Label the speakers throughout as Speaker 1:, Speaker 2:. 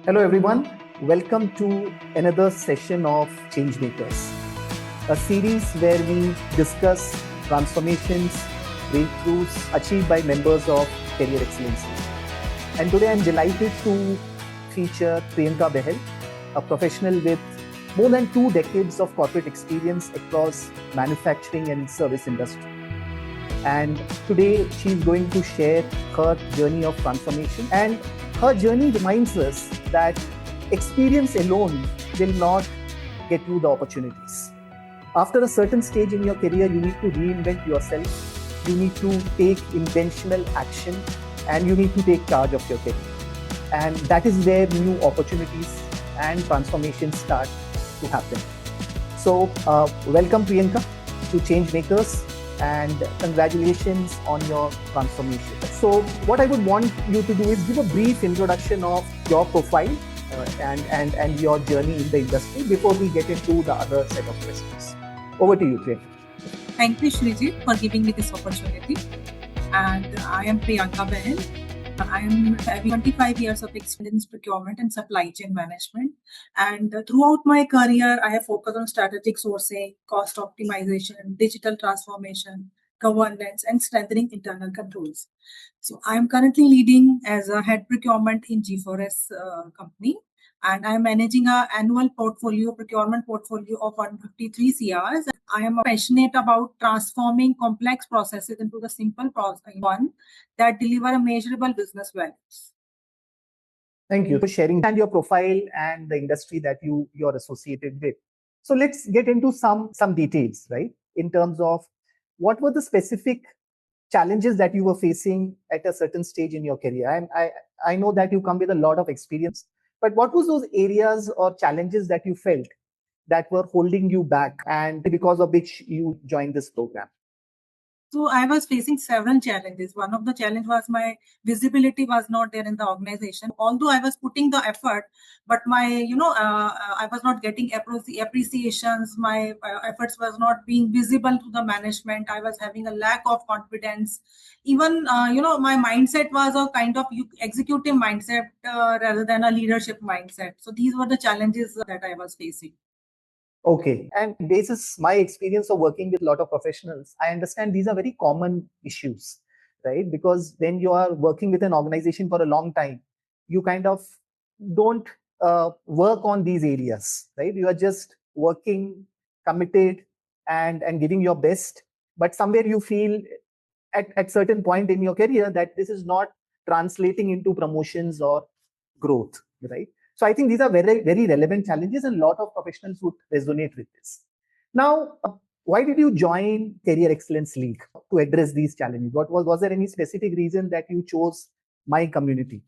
Speaker 1: Hello, everyone. Welcome to another session of Changemakers, a series where we discuss transformations, breakthroughs achieved by members of Career Excellence. And today I'm delighted to feature Priyanka Behal, a professional with more than 2 decades of corporate experience across manufacturing and service industry. And today she's going to share her journey of transformation. And her journey reminds us that experience alone will not get you the opportunities. After a certain stage in your career, you need to reinvent yourself. You need to take intentional action and you need to take charge of your career. And that is where new opportunities and transformations start to happen. So, welcome Priyanka to Changemakers and congratulations on your transformation. So, what I would want you to do is give a brief introduction of your profile and your journey in the industry before we get into the other set of questions. Over to you, Priyanka.
Speaker 2: Thank you, Shrijit, for giving me this opportunity. And I am Priyanka Behal. I am having 25 years of experience in procurement and supply chain management. And throughout my career, I have focused on strategic sourcing, cost optimization, digital transformation, governance, and strengthening internal controls. So I am currently leading as a head procurement in G4S company. And I am managing an annual procurement portfolio of 153 CRs. I am passionate about transforming complex processes into the simple one that deliver a measurable business values.
Speaker 1: Thank you for sharing and your profile and the industry that you're associated with. So let's get into some details, right? In terms of what were the specific challenges that you were facing at a certain stage in your career. I know that you come with a lot of experience, but what was those areas or challenges that you felt that were holding you back and because of which you joined this program?
Speaker 2: So I was facing several challenges. One of the challenge was my visibility was not there in the organization. Although I was putting the effort, but I was not getting appreciations. My efforts was not being visible to the management. I was having a lack of confidence. Even, my mindset was a kind of executive mindset rather than a leadership mindset. So these were the challenges that I was facing.
Speaker 1: Okay. And basis my experience of working with a lot of professionals, I understand these are very common issues, right? Because when you are working with an organization for a long time, you kind of don't work on these areas, right? You are just working, committed, and giving your best. But somewhere you feel at certain point in your career that this is not translating into promotions or growth, right? So I think these are very, very relevant challenges and a lot of professionals would resonate with this. Now, why did you join Career Excellence League to address these challenges? Was there any specific reason that you chose my community?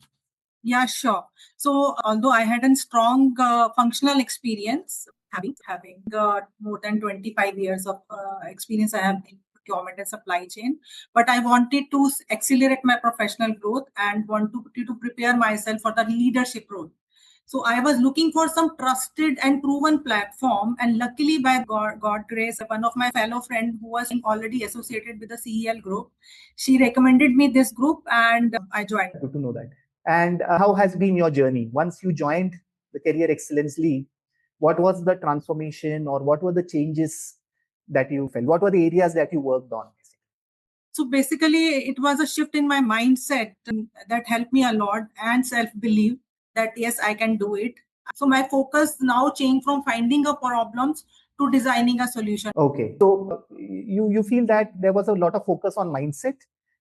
Speaker 2: Yeah, sure. So although I had a strong functional experience, having more than 25 years of experience I have in procurement and supply chain, but I wanted to accelerate my professional growth and to prepare myself for the leadership role. So I was looking for some trusted and proven platform, and luckily by God grace, one of my fellow friend who was already associated with the CEL group, she recommended me this group, and I joined.
Speaker 1: Good to know that. And how has been your journey once you joined the Career Excellence League? What was the transformation, or what were the changes that you felt? What were the areas that you worked on?
Speaker 2: So basically, it was a shift in my mindset that helped me a lot, and self-belief that yes, I can do it. So my focus now changed from finding a problems to designing a solution.
Speaker 1: Okay. So you feel that there was a lot of focus on mindset,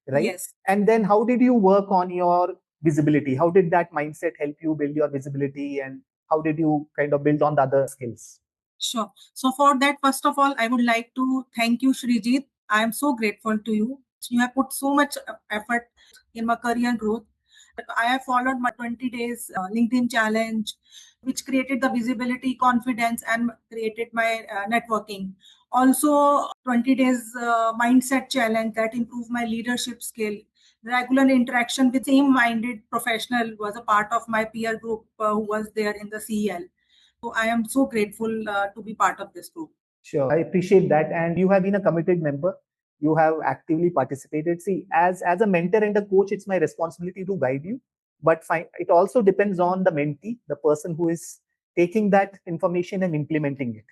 Speaker 1: right?
Speaker 2: Yes.
Speaker 1: And then how did you work on your visibility? How did that mindset help you build your visibility, and how did you kind of build on the other skills?
Speaker 2: Sure. So for that, first of all, I would like to thank you, Shrijit. I am so grateful to you. You have put so much effort in my career growth. I have followed my 20 days LinkedIn challenge, which created the visibility, confidence, and created my networking. Also, 20 days mindset challenge that improved my leadership skill. Regular interaction with same-minded professional was a part of my peer group who was there in the CEL. So I am so grateful to be part of this group.
Speaker 1: Sure, I appreciate that. And you have been a committed member. You have actively participated. See, as a mentor and a coach, it's my responsibility to guide you. but it also depends on the mentee, the person who is taking that information and implementing it.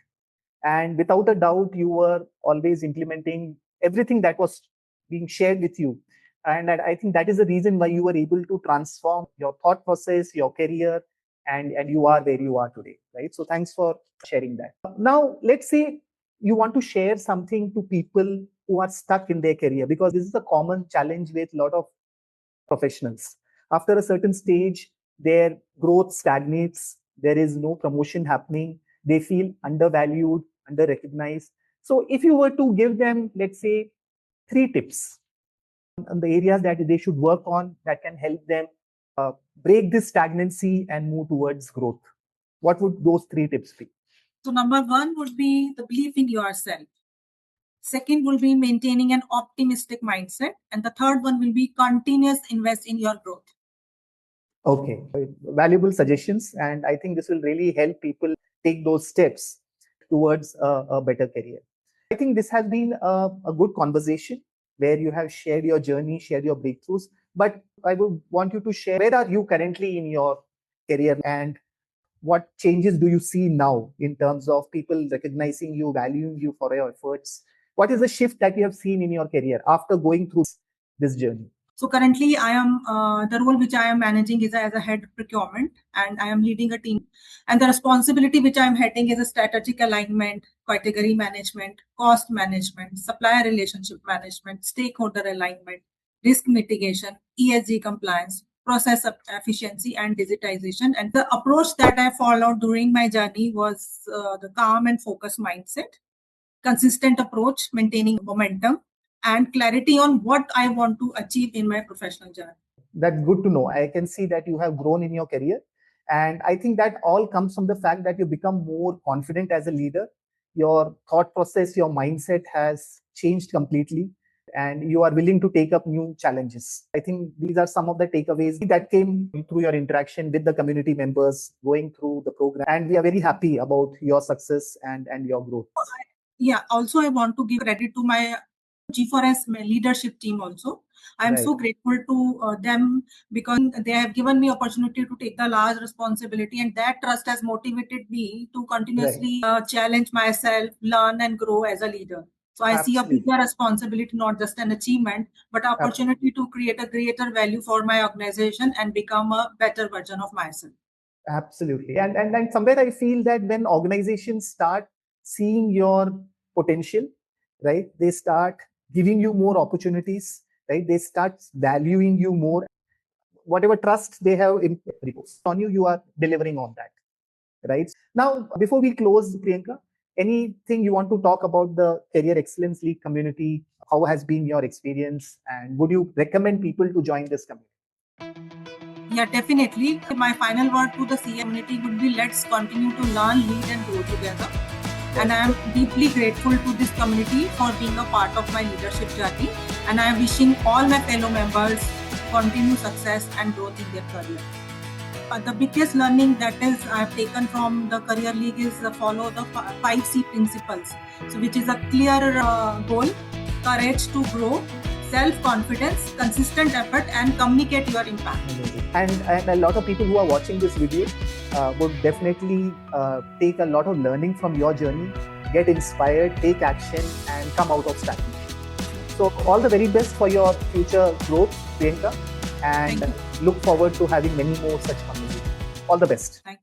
Speaker 1: And without a doubt, you were always implementing everything that was being shared with you. And I think that is the reason why you were able to transform your thought process, your career, and you are where you are today, right? So thanks for sharing that. Now, let's say you want to share something to people who are stuck in their career, because this is a common challenge with a lot of professionals. After a certain stage, their growth stagnates, there is no promotion happening, they feel undervalued, under recognized. So, if you were to give them, let's say, 3 tips on the areas that they should work on that can help them break this stagnancy and move towards growth, what would those 3 tips be?
Speaker 2: So number one would be the belief in yourself. Second will be maintaining an optimistic mindset. And the third one will be continuous invest in your growth.
Speaker 1: Okay, valuable suggestions. And I think this will really help people take those steps towards a better career. I think this has been a good conversation where you have shared your journey, shared your breakthroughs. But I would want you to share, where are you currently in your career, and what changes do you see now in terms of people recognizing you, valuing you for your efforts? What is the shift that you have seen in your career after going through this journey?
Speaker 2: So currently, I am the role which I am managing is as a head procurement, and I am leading a team. And the responsibility which I am heading is a strategic alignment, category management, cost management, supplier relationship management, stakeholder alignment, risk mitigation, ESG compliance, process efficiency, and digitization. And the approach that I followed during my journey was the calm and focused mindset, consistent approach, maintaining momentum, and clarity on what I want to achieve in my professional journey.
Speaker 1: That's good to know. I can see that you have grown in your career. And I think that all comes from the fact that you become more confident as a leader. Your thought process, your mindset has changed completely, and you are willing to take up new challenges. I think these are some of the takeaways that came through your interaction with the community members going through the program. And we are very happy about your success and your growth.
Speaker 2: Yeah, also I want to give credit to my G4S leadership team also. I am so grateful to them because they have given me opportunity to take the large responsibility, and that trust has motivated me to continuously challenge myself, learn and grow as a leader. So I see a bigger responsibility, not just an achievement, but opportunity to create a greater value for my organization and become a better version of myself.
Speaker 1: Absolutely. And somewhere I feel that when organizations start seeing your potential, right, they start giving you more opportunities, right, they start valuing you more. Whatever trust they have imposed on you, you are delivering on that, right? Now, before we close, Priyanka, anything you want to talk about the Career Excellence League community? How has been your experience, and would you recommend people to join this community?
Speaker 2: Yeah, definitely. My final word to the CA community would be, let's continue to learn, lead and grow together. And I am deeply grateful to this community for being a part of my leadership journey. And I am wishing all my fellow members continued success and growth in their career. The biggest learning that is I have taken from the Career League is follow the 5C principles. So which is a clear goal, courage to grow, self-confidence, consistent effort, and communicate your impact.
Speaker 1: And a lot of people who are watching this video would definitely take a lot of learning from your journey, get inspired, take action, and come out of stagnation. So all the very best for your future growth, Priyanka, and look forward to having many more such conversations. All the best.
Speaker 2: Thank you.